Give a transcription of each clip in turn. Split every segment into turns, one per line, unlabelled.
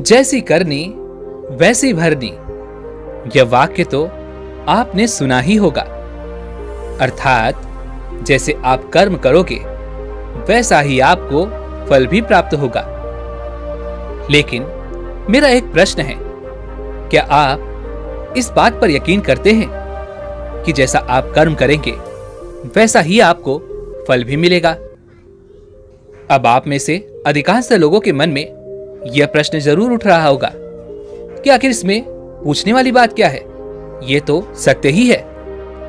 जैसी करनी वैसी भरनी, यह वाक्य तो आपने सुना ही होगा। अर्थात जैसे आप कर्म करोगे वैसा ही आपको फल भी प्राप्त होगा। लेकिन मेरा एक प्रश्न है, क्या आप इस बात पर यकीन करते हैं कि जैसा आप कर्म करेंगे वैसा ही आपको फल भी मिलेगा? अब आप में से अधिकांश लोगों के मन में यह प्रश्न जरूर उठ रहा होगा कि आखिर इसमें पूछने वाली बात क्या है? यह तो सत्य ही है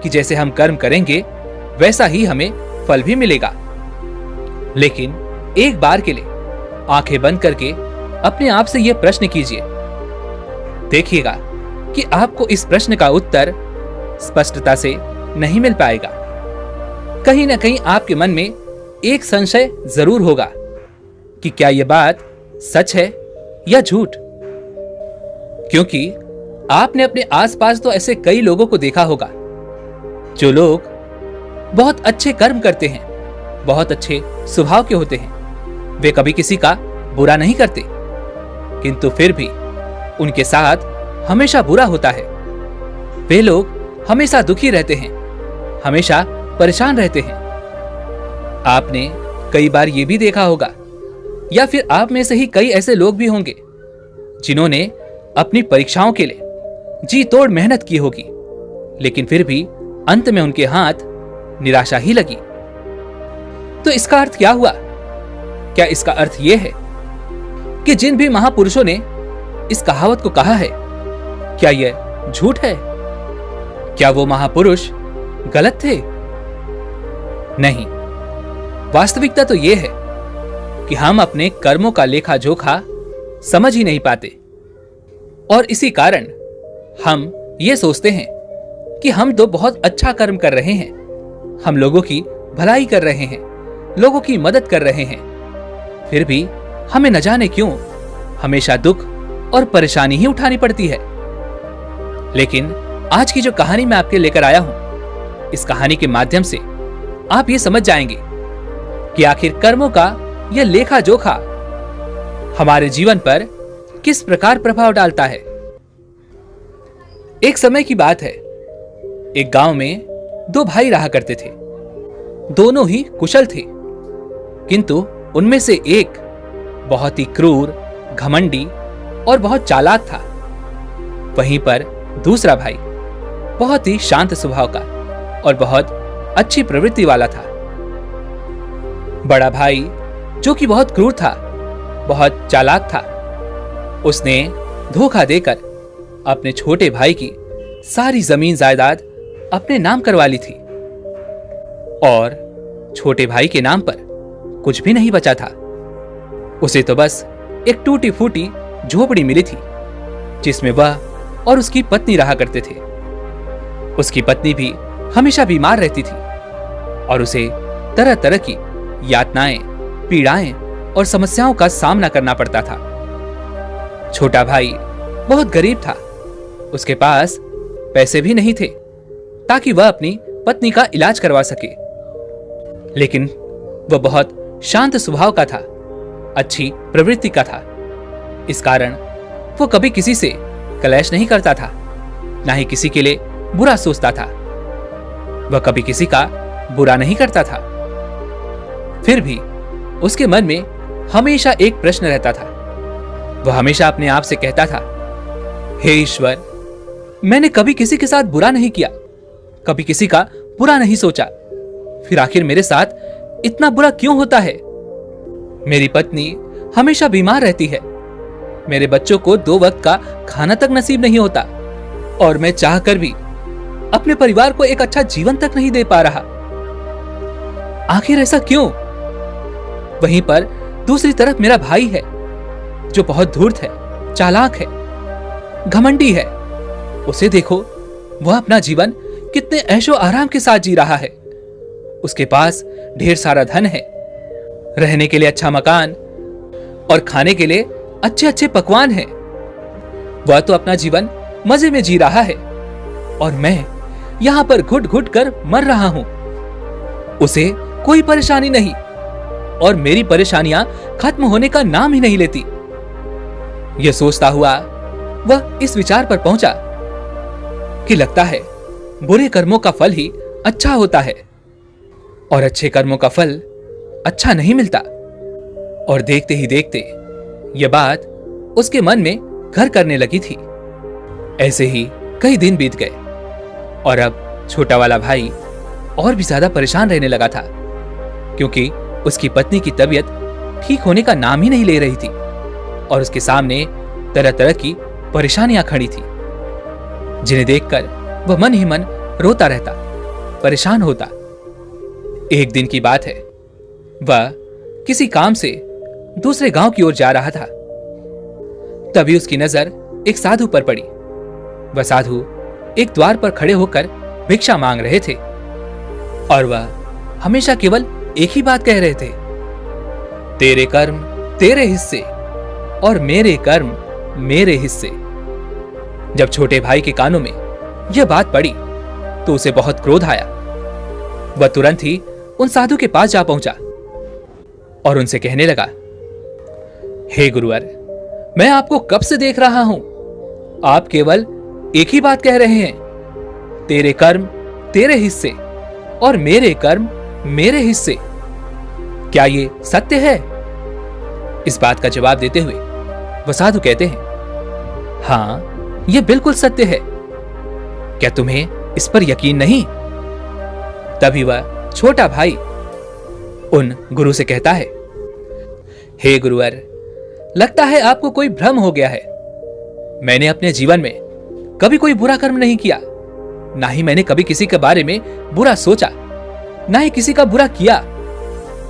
कि जैसे हम कर्म करेंगे वैसा ही हमें फल भी मिलेगा। लेकिन एक बार के लिए आंखें बंद करके अपने आप से यह प्रश्न कीजिए। देखिएगा कि आपको इस प्रश्न का उत्तर स्पष्टता से नहीं मिल पाएगा। कहीं ना कहीं आपके मन में एक संशय जरूर होगा कि क्या यह बात सच है या झूठ। क्योंकि आपने अपने आसपास तो ऐसे कई लोगों को देखा होगा जो लोग बहुत अच्छे कर्म करते हैं, बहुत अच्छे स्वभाव के होते हैं, वे कभी किसी का बुरा नहीं करते, किंतु फिर भी उनके साथ हमेशा बुरा होता है। वे लोग हमेशा दुखी रहते हैं, हमेशा परेशान रहते हैं। आपने कई बार यह भी देखा होगा, या फिर आप में से ही कई ऐसे लोग भी होंगे जिन्होंने अपनी परीक्षाओं के लिए जी तोड़ मेहनत की होगी, लेकिन फिर भी अंत में उनके हाथ निराशा ही लगी। तो इसका अर्थ क्या हुआ? क्या इसका अर्थ यह है कि जिन भी महापुरुषों ने इस कहावत को कहा है, क्या यह झूठ है? क्या वो महापुरुष गलत थे? नहीं, वास्तविकता तो यह है कि हम अपने कर्मों का लेखा जोखा समझ ही नहीं पाते, और इसी कारण हम ये सोचते हैं कि हम तो बहुत अच्छा कर्म कर रहे हैं, हम लोगों की भलाई कर रहे हैं, लोगों की मदद कर रहे हैं, फिर भी हमें न जाने क्यों हमेशा दुख और परेशानी ही उठानी पड़ती है। लेकिन आज की जो कहानी मैं आपके लेकर आया हूं, इस कहानी के माध्यम से आप ये समझ जाएंगे कि आखिर कर्मों का यह लेखा जोखा हमारे जीवन पर किस प्रकार प्रभाव डालता है। एक समय की बात है, एक गांव में दो भाई रहा करते थे। दोनों ही कुशल थे, किंतु उनमें से एक बहुत ही क्रूर, घमंडी और बहुत चालाक था। वहीं पर दूसरा भाई बहुत ही शांत स्वभाव का और बहुत अच्छी प्रवृत्ति वाला था। बड़ा भाई, जो कि बहुत क्रूर था, बहुत चालाक था, उसने धोखा देकर अपने छोटे भाई की सारी जमीन जायदाद अपने नाम करवा ली थी, और छोटे भाई के नाम पर कुछ भी नहीं बचा था। उसे तो बस एक टूटी फूटी झोपड़ी मिली थी, जिसमें वह और उसकी पत्नी रहा करते थे। उसकी पत्नी भी हमेशा बीमार रहती थी और उसे तरह तरह की यातनाएं, पीड़ाएं और समस्याओं का सामना करना पड़ता था। छोटा भाई बहुत गरीब था, उसके पास पैसे भी नहीं थे ताकि वह अपनी पत्नी का इलाज करवा सके। लेकिन वह बहुत शांत स्वभाव का था, अच्छी प्रवृत्ति का था। इस कारण वो कभी किसी से कलेश नहीं करता था, ना ही किसी के लिए बुरा सोचता था। वह कभी किसी का बुरा नहीं करता था। फिर भी उसके मन में हमेशा एक प्रश्न रहता था। वह हमेशा अपने आप से कहता था, हे ईश्वर, मैंने कभी किसी के साथ बुरा नहीं किया, कभी किसी का बुरा नहीं सोचा, फिर आखिर मेरे साथ इतना बुरा क्यों होता है? मेरी पत्नी हमेशा बीमार रहती है, मेरे बच्चों को 2 वक्त का खाना तक नसीब नहीं होता, और मैं चाहकर भी अपने परिवार को एक अच्छा जीवन तक नहीं दे पा रहा। आखिर ऐसा क्यों? वहीं पर दूसरी तरफ मेरा भाई है, जो बहुत धूर्त है, चालाक है, घमंडी है। उसे देखो, वह अपना जीवन कितने ऐशो आराम के साथ जी रहा है। उसके पास ढेर सारा धन है, रहने के लिए अच्छा मकान और खाने के लिए अच्छे अच्छे पकवान हैं। वह तो अपना जीवन मजे में जी रहा है, और मैं यहां पर घुट घुट कर मर रहा हूं। उसे कोई परेशानी नहीं, और मेरी परेशानियां खत्म होने का नाम ही नहीं लेती। यह सोचता हुआ वह इस विचार पर पहुंचा कि लगता है बुरे कर्मों का फल ही अच्छा होता है और अच्छे कर्मों का फल अच्छा नहीं मिलता। और देखते ही देखते यह बात उसके मन में घर करने लगी थी। ऐसे ही कई दिन बीत गए और अब छोटा वाला भाई और भी ज्यादा परेशान रहने लगा था, क्योंकि उसकी पत्नी की तबीयत ठीक होने का नाम ही नहीं ले रही थी और उसके सामने तरह तरह की परेशानियां खड़ी थी, जिन्हें देखकर वह मन ही मन रोता रहता, परेशान होता। एक दिन की बात है, वह किसी काम से दूसरे गांव की ओर जा रहा था। तभी उसकी नजर एक साधु पर पड़ी। वह साधु एक द्वार पर खड़े होकर भिक्षा मांग रहे थे और वह हमेशा केवल एक ही बात कह रहे थे, तेरे कर्म तेरे हिस्से और मेरे कर्म मेरे हिस्से। जब छोटे भाई के कानों में यह बात पड़ी तो उसे बहुत क्रोध आया। वह तुरंत ही उन साधु के पास जा पहुंचा और उनसे कहने लगा, हे गुरुवर, मैं आपको कब से देख रहा हूं, आप केवल एक ही बात कह रहे हैं, तेरे कर्म तेरे हिस्से और मेरे कर्म मेरे हिस्से। क्या ये सत्य है? इस बात का जवाब देते हुए वह साधु कहते हैं, हां, यह बिल्कुल सत्य है। क्या तुम्हें इस पर यकीन नहीं? तभी वह छोटा भाई उन गुरु से कहता है, हे गुरुवर, लगता है आपको कोई भ्रम हो गया है। मैंने अपने जीवन में कभी कोई बुरा कर्म नहीं किया, ना ही मैंने कभी किसी के बारे में बुरा सोचा, ना ही किसी का बुरा किया।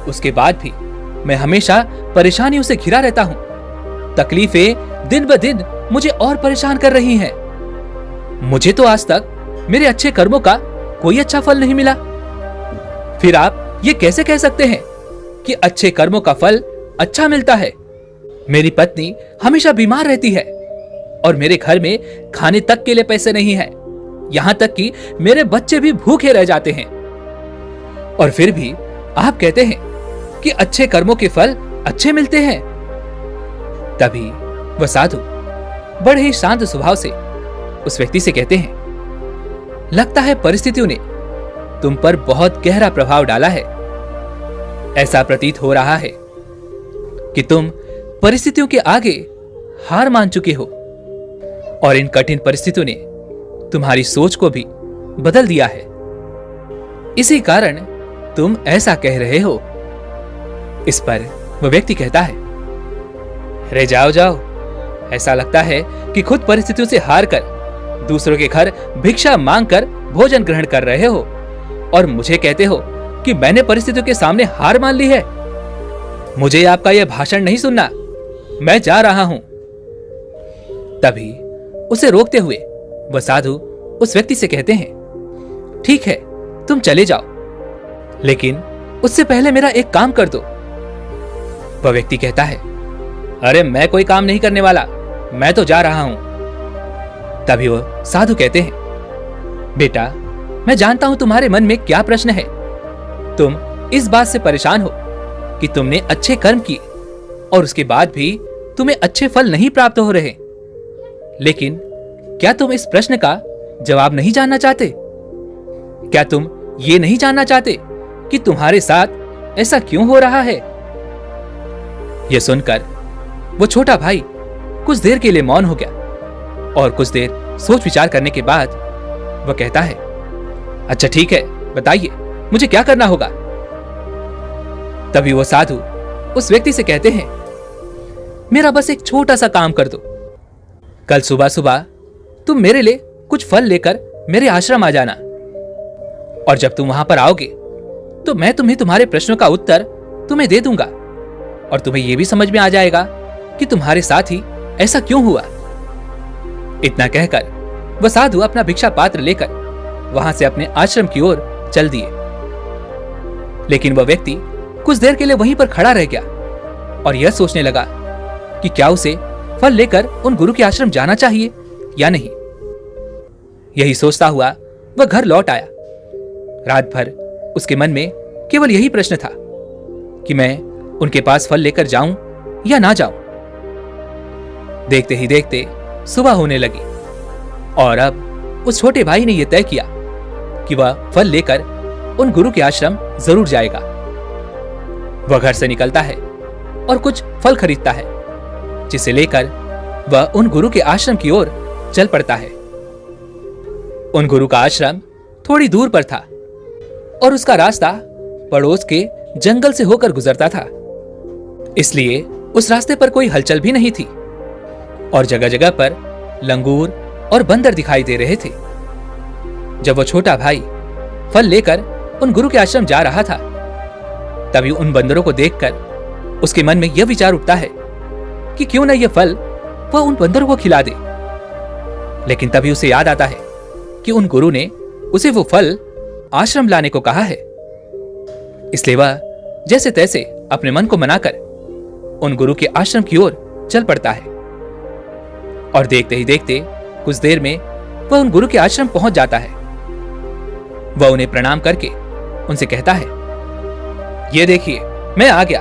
उसके बाद भी मैं हमेशा परेशानियों से घिरा रहता हूं। तकलीफें दिन ब दिन मुझे और परेशान कर रही हैं। मुझे तो आज तक मेरे अच्छे कर्मों का कोई अच्छा फल नहीं मिला। फिर आप ये कैसे कह सकते हैं कि अच्छे कर्मों का फल अच्छा मिलता है? मेरी पत्नी हमेशा बीमार रहती है और मेरे घर में खाने तक के लिए पैसे नहीं है। यहां तक कि मेरे बच्चे भी भूखे रह जाते हैं। और फिर भी आप कहते हैं कि अच्छे कर्मों के फल अच्छे मिलते हैं। तभी वह साधु बड़े ही शांत स्वभाव से उस व्यक्ति से कहते हैं, लगता है परिस्थितियों ने तुम पर बहुत गहरा प्रभाव डाला है। ऐसा प्रतीत हो रहा है कि तुम परिस्थितियों के आगे हार मान चुके हो और इन कठिन परिस्थितियों ने तुम्हारी सोच को भी बदल दिया है। इसी कारण तुम ऐसा कह रहे हो। इस पर वह व्यक्ति कहता है, अरे जाओ जाओ, ऐसा लगता है कि खुद परिस्थितियों से हार कर दूसरों के घर भिक्षा मांगकर भोजन ग्रहण कर रहे हो और मुझे कहते हो कि मैंने परिस्थितियों के सामने हार मान ली है। मुझे आपका यह भाषण नहीं सुनना, मैं जा रहा हूं। तभी उसे रोकते हुए वह साधु उस व्यक्ति से कहते हैं, ठीक है, तुम चले जाओ, लेकिन उससे पहले मेरा एक काम कर दो। वह व्यक्ति कहता है, अरे मैं कोई काम नहीं करने वाला, मैं तो जा रहा हूं। तभी वह साधु कहते हैं, बेटा, मैं जानता हूं तुम्हारे मन में क्या प्रश्न है। तुम इस बात से परेशान हो कि तुमने अच्छे कर्म किए और उसके बाद भी तुम्हें अच्छे फल नहीं प्राप्त हो रहे। लेकिन क्या तुम इस प्रश्न का जवाब नहीं जानना चाहते? क्या तुम ये नहीं जानना चाहते कि तुम्हारे साथ ऐसा क्यों हो रहा है? यह सुनकर वो छोटा भाई कुछ देर के लिए मौन हो गया और कुछ देर सोच विचार करने के बाद वह कहता है, अच्छा ठीक है, बताइए मुझे क्या करना होगा। तभी वो साधु उस व्यक्ति से कहते हैं, मेरा बस एक छोटा सा काम कर दो। कल सुबह सुबह तुम मेरे लिए कुछ फल लेकर मेरे आश्रम आ जाना और जब तुम वहां पर आओगे तो मैं तुम्हें तुम्हारे प्रश्नों का उत्तर तुम्हें दे दूंगा और तुम्हें यह भी समझ में आ जाएगा कि तुम्हारे साथ ही ऐसा क्यों हुआ। इतना कहकर वह साधु अपना भिक्षा पात्र लेकर वहां से अपने आश्रम की ओर चल दिए। लेकिन वह व्यक्ति कुछ देर के लिए वहीं पर खड़ा रह गया और यह सोचने लगा कि क्या उसे फल लेकर उन गुरु के आश्रम जाना चाहिए या नहीं। यही सोचता हुआ वह घर लौट आया। रात भर उसके मन में केवल यही प्रश्न था कि मैं उनके पास फल लेकर जाऊं या ना जाऊं। देखते ही देखते सुबह होने लगी और अब उस छोटे भाई ने यह तय किया कि वह फल लेकर उन गुरु के आश्रम जरूर जाएगा। वह घर से निकलता है और कुछ फल खरीदता है, जिसे लेकर वह उन गुरु के आश्रम की ओर चल पड़ता है। उन गुरु का आश्रम थोड़ी दूर पर था और उसका रास्ता पड़ोस के जंगल से होकर गुजरता था, इसलिए उस रास्ते पर कोई हलचल भी नहीं थी और जगह जगह पर लंगूर और बंदर दिखाई दे रहे थे। जब वो छोटा भाई फल लेकर उन गुरु के आश्रम जा रहा था, तभी उन बंदरों को देखकर उसके मन में यह विचार उठता है कि क्यों न यह फल वह उन बंदरों को खिला दे। लेकिन तभी उसे याद आता है कि उन गुरु ने उसे वो फल आश्रम लाने को कहा है, इसलिए वह जैसे तैसे अपने मन को मनाकर उन गुरु के आश्रम की ओर चल पड़ता है। और देखते ही देखते कुछ देर में वह उन गुरु के आश्रम पहुंच जाता है। वह उन्हें प्रणाम करके उनसे कहता है, ये देखिए, मैं आ गया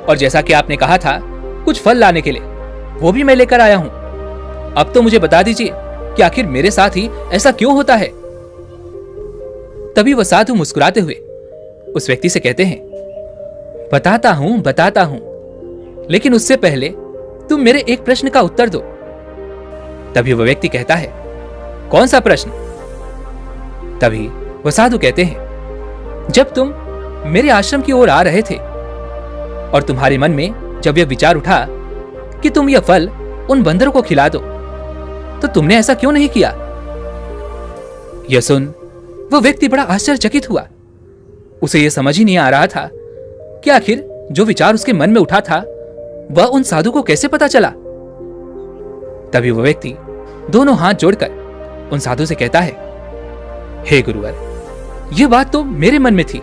और जैसा कि आपने कहा था कुछ फल लाने के लिए, वो भी मैं लेकर आया हूं। अब तो मुझे बता दीजिए कि आखिर मेरे साथ ही ऐसा क्यों होता है। तभी वह साधु मुस्कुराते हुए उस व्यक्ति से कहते हैं, बताता हूं, लेकिन उससे पहले तुम मेरे एक प्रश्न का उत्तर दो। तभी वह व्यक्ति कहता है, कौन सा प्रश्न? तभी वह साधु कहते हैं, जब तुम मेरे आश्रम की ओर आ रहे थे और तुम्हारे मन में जब यह विचार उठा कि तुम यह फल उन बंदरों को खिला दो, तो तुमने ऐसा क्यों नहीं किया? यह सुन वह व्यक्ति बड़ा आश्चर्यचकित हुआ। उसे यह समझ ही नहीं आ रहा था कि आखिर जो विचार उसके मन में उठा था वह उन साधु को कैसे पता चला। तभी वह व्यक्ति दोनों हाथ जोड़कर उन साधु से कहता है, हे गुरुवर, यह बात तो मेरे मन में थी,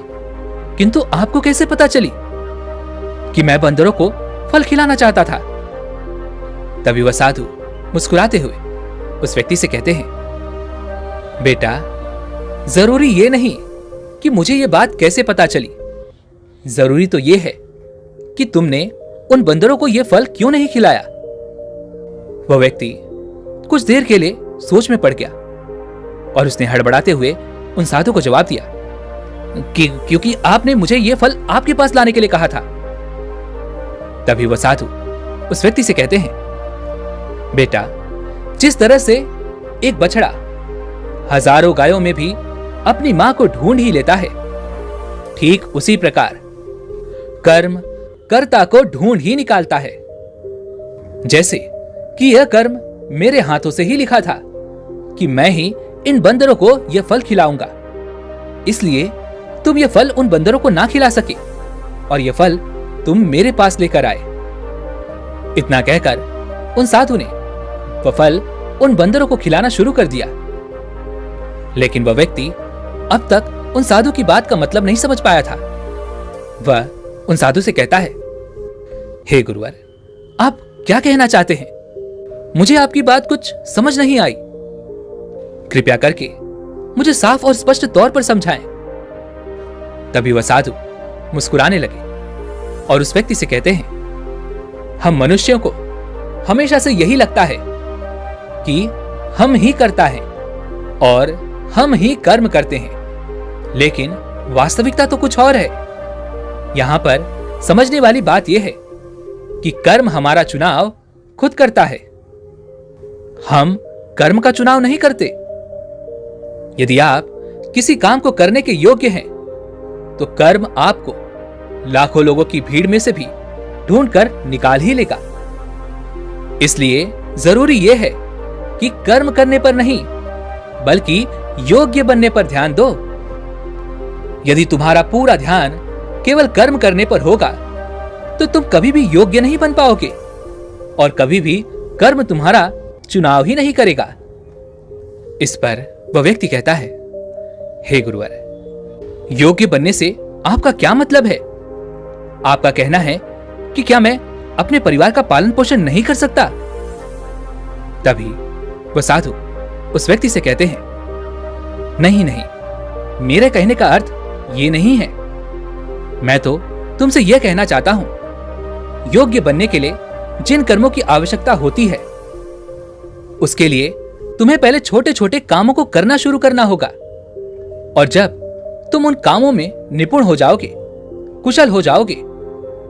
किंतु आपको कैसे पता चली कि मैं बंदरों को फल खिलाना चाहता था? तभी वह साधु मुस्कुराते हुए उस व्यक्ति से कहते हैं, बेटा, जरूरी यह नहीं कि मुझे यह बात कैसे पता चली, जरूरी तो यह है कि तुमने उन बंदरों को यह फल क्यों नहीं खिलाया। वह व्यक्ति कुछ देर के लिए सोच में पड़ गया और उसने हड़बड़ाते हुए उन साधु को जवाब दिया कि क्योंकि आपने मुझे यह फल आपके पास लाने के लिए कहा था। तभी वह साधु उस व्यक्ति से कहते हैं, बेटा, जिस तरह से एक बछड़ा हजारों गायों में भी अपनी मां को ढूंढ ही लेता है, ठीक उसी प्रकार कर्म कर्ता को ढूंढ ही निकालता है। जैसे कि यह कर्म मेरे हाथों से ही लिखा था कि मैं ही इन बंदरों को यह फल खिलाऊंगा, इसलिए तुम यह फल उन बंदरों को ना खिला सके और यह फल तुम मेरे पास लेकर आए। इतना कहकर उन साधु ने वह फल उन बंदरों को खिलाना शुरू कर दिया। लेकिन वह व्यक्ति अब तक उन साधु की बात का मतलब नहीं समझ पाया था। वह उन साधु से कहता है, हे गुरुवर, आप क्या कहना चाहते हैं? मुझे आपकी बात कुछ समझ नहीं आई। कृपया करके मुझे साफ और स्पष्ट तौर पर समझाएं। तभी वह साधु मुस्कुराने लगे और उस व्यक्ति से कहते हैं, हम मनुष्यों को हमेशा से यही लगता है कि हम ही करता है और हम ही कर्म करते हैं, लेकिन वास्तविकता तो कुछ और है। यहां पर समझने वाली बात यह है कि कर्म हमारा चुनाव खुद करता है, हम कर्म का चुनाव नहीं करते। यदि आप किसी काम को करने के योग्य हैं, तो कर्म आपको लाखों लोगों की भीड़ में से भी ढूंढकर निकाल ही लेगा। इसलिए जरूरी यह है कि कर्म करने पर नहीं, बल्कि योग्य बनने पर ध्यान दो। यदि तुम्हारा पूरा ध्यान केवल कर्म करने पर होगा, तो तुम कभी भी योग्य नहीं बन पाओगे और कभी भी कर्म तुम्हारा चुनाव ही नहीं करेगा। इस पर वह व्यक्ति कहता है, हे गुरुवर, योग्य बनने से आपका क्या मतलब है? आपका कहना है कि क्या मैं अपने परिवार का पालन पोषण नहीं कर सकता? तभी वह साधु उस व्यक्ति से कहते हैं, नहीं नहीं, मेरे कहने का अर्थ ये नहीं है। मैं तो तुमसे यह कहना चाहता हूं, योग्य बनने के लिए जिन कर्मों की आवश्यकता होती है, उसके लिए तुम्हें पहले छोटे छोटे कामों को करना शुरू करना होगा। और जब तुम उन कामों में निपुण हो जाओगे, कुशल हो जाओगे,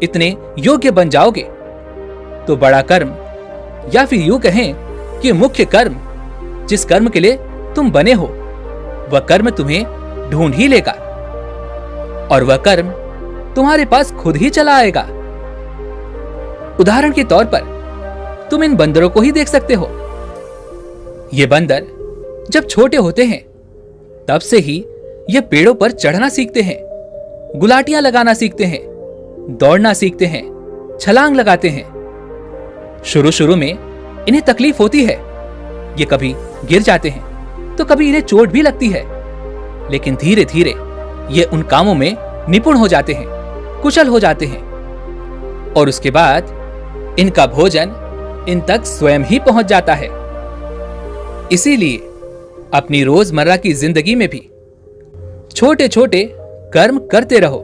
इतने योग्य बन जाओगे, तो बड़ा कर्म, या फिर यूं कहें कि मुख्य कर्म, जिस कर्म के लिए तुम बने हो, वह कर्म तुम्हें ढूंढ ही लेगा और वह कर्म तुम्हारे पास खुद ही चला आएगा। उदाहरण के तौर पर तुम इन बंदरों को ही देख सकते हो। ये बंदर जब छोटे होते हैं तब से ही ये पेड़ों पर चढ़ना सीखते हैं, गुलाटियां लगाना सीखते हैं, दौड़ना सीखते हैं, छलांग लगाते हैं। शुरू शुरू में इन्हें तकलीफ होती है, ये कभी गिर जाते हैं तो कभी इन्हें चोट भी लगती है, लेकिन धीरे धीरे ये उन कामों में निपुण हो जाते हैं, कुशल हो जाते हैं और उसके बाद इनका भोजन इन तक स्वयं ही पहुंच जाता है। इसीलिए अपनी रोजमर्रा की जिंदगी में भी छोटे छोटे कर्म करते रहो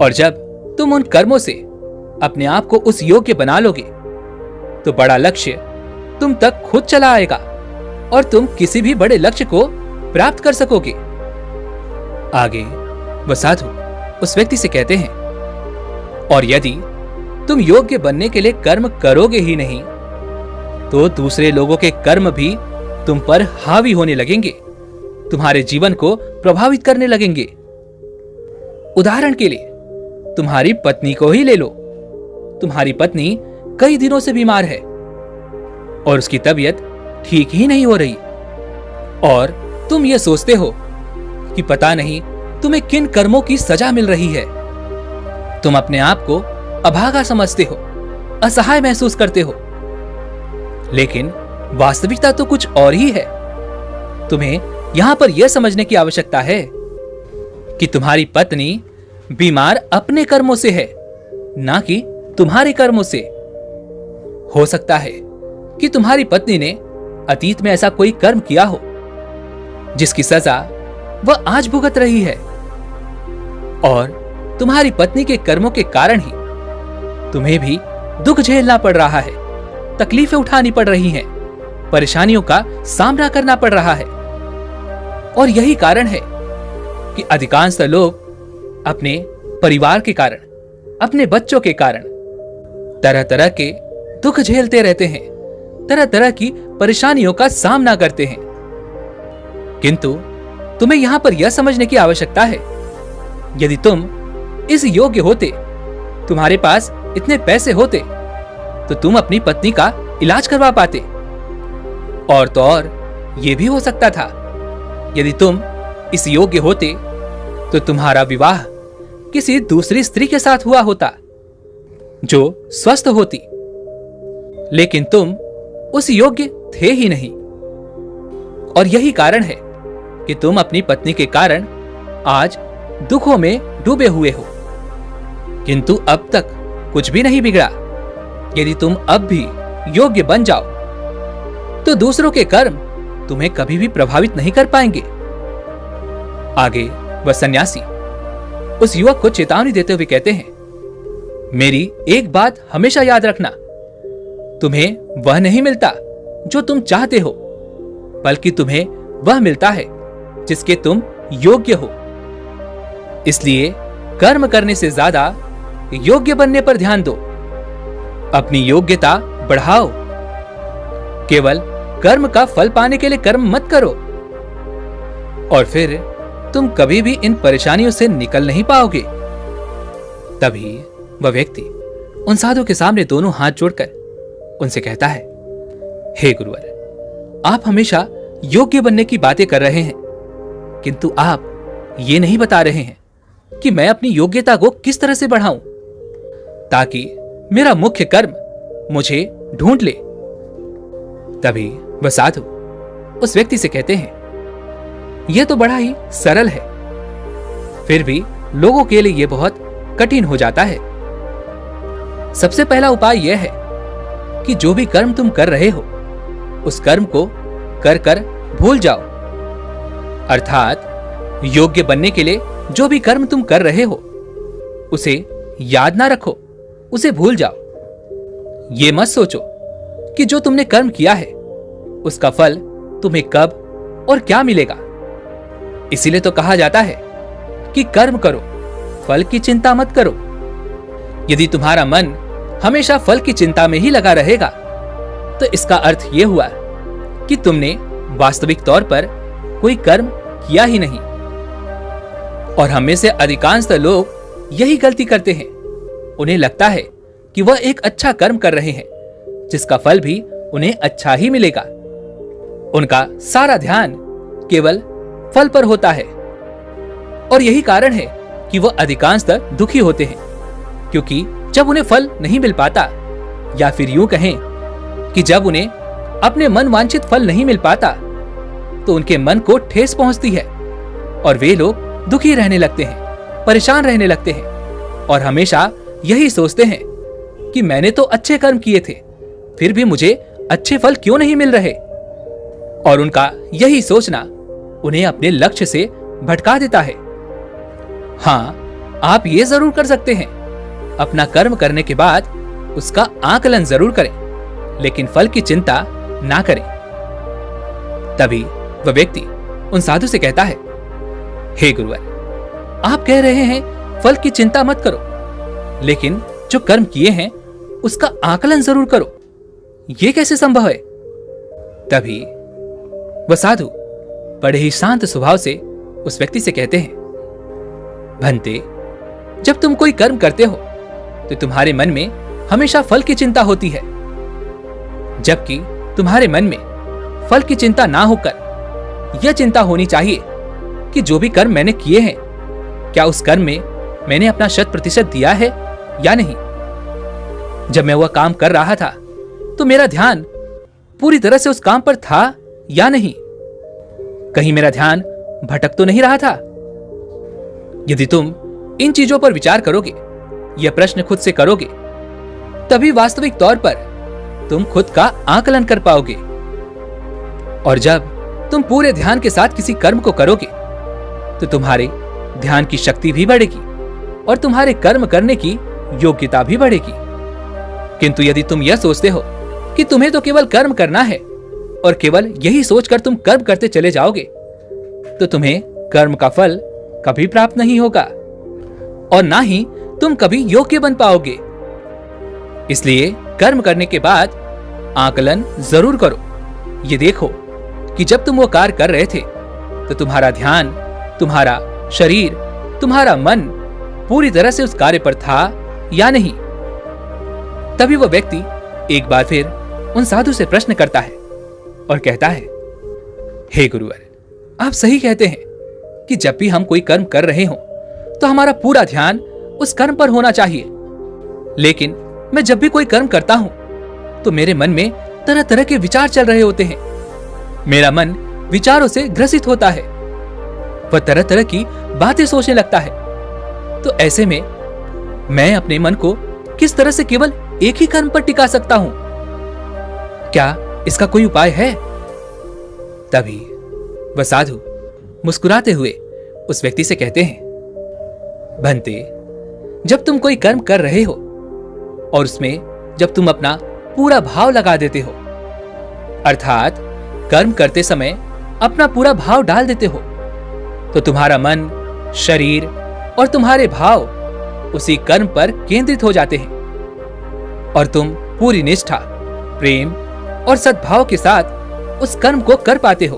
और जब तुम उन कर्मों से अपने आप को उस योग्य बना लोगे तो बड़ा लक्ष्य तुम तक खुद चला आएगा और तुम किसी भी बड़े लक्ष्य को प्राप्त कर सकोगे। आगे वह साधु उस व्यक्ति से कहते हैं, और यदि तुम योग्य बनने के लिए कर्म करोगे ही नहीं तो दूसरे लोगों के कर्म भी तुम पर हावी होने लगेंगे, तुम्हारे जीवन को प्रभावित करने लगेंगे। उदाहरण के लिए तुम्हारी पत्नी को ही ले लो। तुम्हारी पत्नी कई दिनों से बीमार है और उसकी तबीयत ठीक ही नहीं हो रही और तुम ये सोचते हो कि पता नहीं तुम्हें किन कर्मों की सजा मिल रही है। तुम अपने आप को अभागा समझते हो, असहाय महसूस करते हो, लेकिन वास्तविकता तो कुछ और ही है। तुम्हें यहां पर यह समझने की आवश्यकता है कि तुम्हारी पत्नी बीमार अपने कर्मों से है, ना कि तुम्हारे कर्मों से। हो सकता है कि तुम्हारी पत्नी ने अतीत में ऐसा कोई कर्म किया हो जिसकी सजा वह आज भुगत रही है और तुम्हारी पत्नी के कर्मों के कारण ही तुम्हें भी दुख झेलना पड़ रहा है, तकलीफें उठानी पड़ रही हैं, परेशानियों का सामना करना पड़ रहा है। और यही कारण है कि अधिकांश लोग अपने परिवार के कारण, अपने बच्चों के कारण तरह तरह के दुख झेलते रहते हैं, तरह तरह की परेशानियों का सामना करते हैं। किंतु तुम्हें यहां पर यह समझने की आवश्यकता है, यदि तुम इस योग्य होते, तुम्हारे पास इतने पैसे होते, तो तुम अपनी पत्नी का इलाज करवा पाते। और तो और यह भी हो सकता था, यदि तुम इस योग्य होते तो तुम्हारा विवाह किसी दूसरी स्त्री के साथ हुआ होता जो स्वस्थ होती, लेकिन तुम उस योग्य थे ही नहीं। और यही कारण है कि तुम अपनी पत्नी के कारण आज दुखों में डूबे हुए हो। किंतु अब तक कुछ भी नहीं बिगड़ा। यदि तुम अब भी योग्य बन जाओ तो दूसरों के कर्म तुम्हें कभी भी प्रभावित नहीं कर पाएंगे। आगे वह सन्यासी उस युवक को चेतावनी देते हुए कहते हैं, मेरी एक बात हमेशा याद रखना, तुम्हें वह नहीं मिलता जो तुम चाहते हो, बल्कि तुम्हें वह मिलता है जिसके तुम योग्य हो। इसलिए कर्म करने से ज्यादा योग्य बनने पर ध्यान दो। अपनी योग्यता बढ़ाओ। केवल कर्म का फल पाने के लिए कर्म मत करो और फिर तुम कभी भी इन परेशानियों से निकल नहीं पाओगे। तभी वह व्यक्ति उन साधु के सामने दोनों हाथ जोड़कर उनसे कहता है, हे गुरुवर, आप हमेशा योग्य बनने की बातें कर रहे हैं, किंतु आप ये नहीं बता रहे हैं कि मैं अपनी योग्यता को किस तरह से बढ़ाऊं ताकि मेरा मुख्य कर्म मुझे ढूंढ ले। तभी वह साधु उस व्यक्ति से कहते हैं, यह तो बड़ा ही सरल है, फिर भी लोगों के लिए यह बहुत कठिन हो जाता है। सबसे पहला उपाय यह है कि जो भी कर्म तुम कर रहे हो उस कर्म को कर कर भूल जाओ। अर्थात योग्य बनने के लिए जो भी कर्म तुम कर रहे हो उसे याद ना रखो, उसे भूल जाओ। ये मत सोचो कि जो तुमने कर्म किया है उसका फल तुम्हें कब और क्या मिलेगा। इसीलिए तो कहा जाता है कि कर्म करो, फल की चिंता मत करो। यदि तुम्हारा मन हमेशा फल की चिंता में ही लगा रहेगा तो इसका अर्थ यह हुआ कि तुमने वास्तविक तौर पर कोई कर्म किया ही नहीं। और हम में से अधिकांशतः लोग यही गलती करते हैं। उन्हें लगता है कि वह एक अच्छा कर्म कर रहे हैं जिसका फल भी उन्हें अच्छा ही मिलेगा। उनका सारा ध्यान केवल फल पर होता है और यही कारण है कि वह अधिकांशतः दुखी होते हैं, क्योंकि जब उन्हें फल नहीं मिल पाता, या फिर यूं कहें कि जब उन्हें अपने मन वांछित फल नहीं मिल पाता तो उनके मन को ठेस पहुंचती है और वे लोग दुखी रहने लगते हैं, परेशान रहने लगते हैं और हमेशा यही सोचते हैं कि मैंने तो अच्छे कर्म किए थे, फिर भी मुझे अच्छे फल क्यों नहीं मिल रहे। और उनका यही सोचना उन्हें अपने लक्ष्य से भटका देता है। हाँ, आप ये जरूर कर सकते हैं, अपना कर्म करने के बाद उसका आकलन जरूर करें, लेकिन फल की चिंता ना करें। तभी वह व्यक्ति उन साधु से कहता है, हे गुरुवर, आप कह रहे हैं फल की चिंता मत करो, लेकिन जो कर्म किए हैं उसका आकलन जरूर करो, ये कैसे संभव है। तभी वह साधु बड़े ही शांत स्वभाव से उस व्यक्ति से कहते हैं, भंते, जब तुम कोई कर्म करते हो तो तुम्हारे मन में हमेशा फल की चिंता होती है, जबकि तुम्हारे मन में फल की चिंता ना होकर यह चिंता होनी चाहिए कि जो भी कर्म मैंने किए हैं, क्या उस कर्म में मैंने अपना 100% दिया है या नहीं। जब मैं वह काम कर रहा था तो मेरा ध्यान पूरी तरह से उस काम पर था या नहीं, कहीं मेरा ध्यान भटक तो नहीं रहा था। यदि तुम इन चीजों पर विचार करोगे, यह प्रश्न खुद से करोगे, तभी वास्तविक तौर पर तुम खुद का आकलन कर पाओगे। और जब तुम पूरे ध्यान के साथ किसी कर्म को करोगे तो तुम्हारे ध्यान की शक्ति भी बढ़ेगी और तुम्हारे कर्म करने की योग्यता भी बढ़ेगी। किंतु यदि तुम यह सोचते हो कि तुम्हें तो केवल कर्म करना है और केवल यही सोचकर तुम कर्म करते चले जाओगे, तो तुम्हें कर्म का फल कभी प्राप्त नहीं होगा और ना ही तुम कभी योग्य बन पाओगे। इसलिए कर्म करने के बाद आकलन जरूर करो। ये देखो कि जब तुम वो कार्य कर रहे थे तो तुम्हारा ध्यान, तुम्हारा शरीर, तुम्हारा मन पूरी तरह से उस कार्य पर था या नहीं। तभी वह व्यक्ति एक बार फिर उन साधु से प्रश्न करता है और कहता है, हे गुरुवर, आप सही कहते हैं कि जब भी हम कोई कर्म कर रहे हो तो हमारा पूरा ध्यान उस कर्म पर होना चाहिए, लेकिन मैं जब भी कोई कर्म करता हूं तो मेरे मन में तरह तरह के विचार चल रहे होते हैं। मेरा मन विचारों से ग्रसित होता है, वह तरह तरह की बातें सोचने लगता है। तो ऐसे में मैं अपने मन को किस तरह से केवल एक ही कर्म पर टिका सकता हूं? क्या इसका कोई उपाय है? तभी वह साधु मुस्कुराते हुए उस व्यक्ति से कहते हैं, भंते, जब तुम कोई कर्म कर रहे हो और उसमें जब तुम अपना पूरा भाव लगा देते हो, अर्थात कर्म करते समय अपना पूरा भाव डाल देते हो, तो तुम्हारा मन, शरीर और तुम्हारे भाव उसी कर्म पर केंद्रित हो जाते हैं और तुम पूरी निष्ठा, प्रेम और सद्भाव के साथ उस कर्म को कर पाते हो,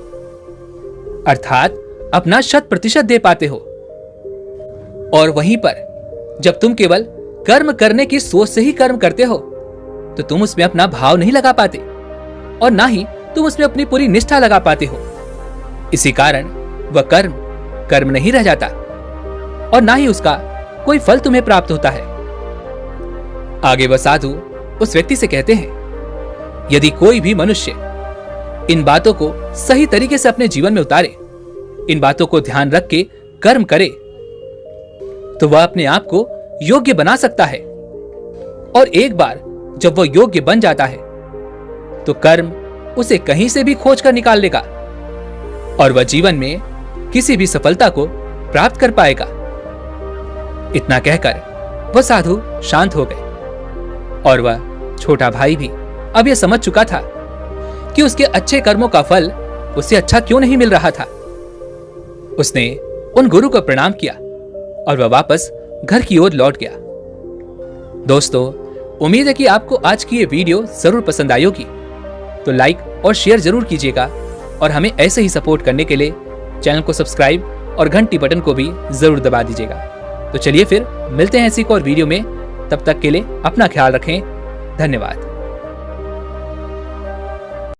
अर्थात अपना 100% दे पाते हो। और वहीं पर जब तुम केवल कर्म करने की सोच से ही कर्म करते हो तो तुम उसमें अपना भाव नहीं लगा पाते और ना ही तुम उसमें अपनी पूरी निष्ठा लगा पाते हो। इसी कारण वह कर्म कर्म नहीं रह जाता और ना ही उसका कोई फल तुम्हें प्राप्त होता है। आगे वह साधु उस व्यक्ति से कहते हैं, यदि कोई भी मनुष्य इन बातों को सही तरीके से अपने जीवन में उतारे, इन बातों को ध्यान रख के कर्म करे, तो वह अपने आप को योग्य बना सकता है। और एक बार जब वह योग्य बन जाता है तो कर्म उसे कहीं से भी खोज कर निकाल लेगा और वह जीवन में किसी भी सफलता को प्राप्त कर पाएगा। इतना कहकर वह साधु शांत हो गए और वह छोटा भाई भी अब यह समझ चुका था कि उसके अच्छे कर्मों का फल उसे अच्छा क्यों नहीं मिल रहा था। उसने उन गुरु को प्रणाम किया और वह वापस घर की ओर लौट गया। दोस्तों, उम्मीद है कि आपको आज की ये वीडियो जरूर पसंद आई होगी, तो लाइक और शेयर जरूर कीजिएगा और हमें ऐसे ही सपोर्ट करने के लिए चैनल को सब्सक्राइब और घंटी बटन को भी जरूर दबा दीजिएगा। तो चलिए फिर मिलते हैं ऐसी एक और वीडियो में। तब तक के लिए अपना ख्याल रखें। धन्यवाद।